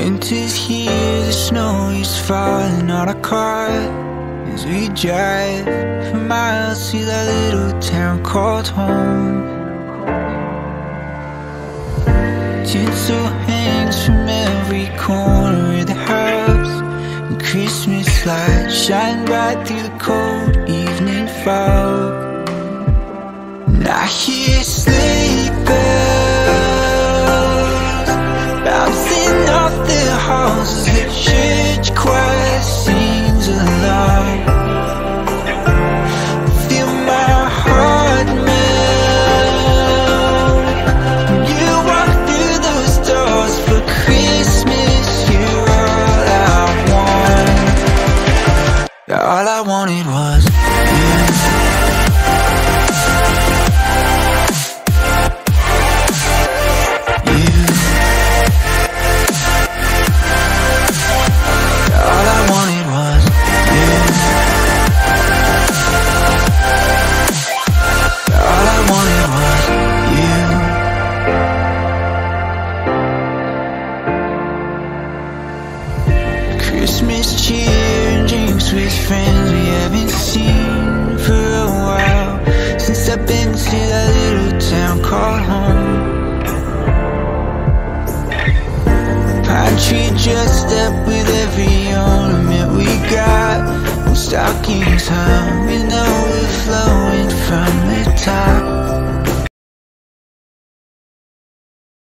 Winter's here, the snow is falling on our car as we drive for miles to that little town called home. Tinsel hangs from every corner of the house, and Christmas lights shine bright through the cold evening fog. And I hear sleigh bells bouncing off the halls as the church choir sings along. Feel my heart melt when you walk through those doors. For Christmas, you're all I want. All I wanted was you. Christmas cheer and drinks with friends we haven't seen for a while, since I've been to that little town called home. Pine tree dressed up with every ornament we got, and stockings hung and overflowing from the top.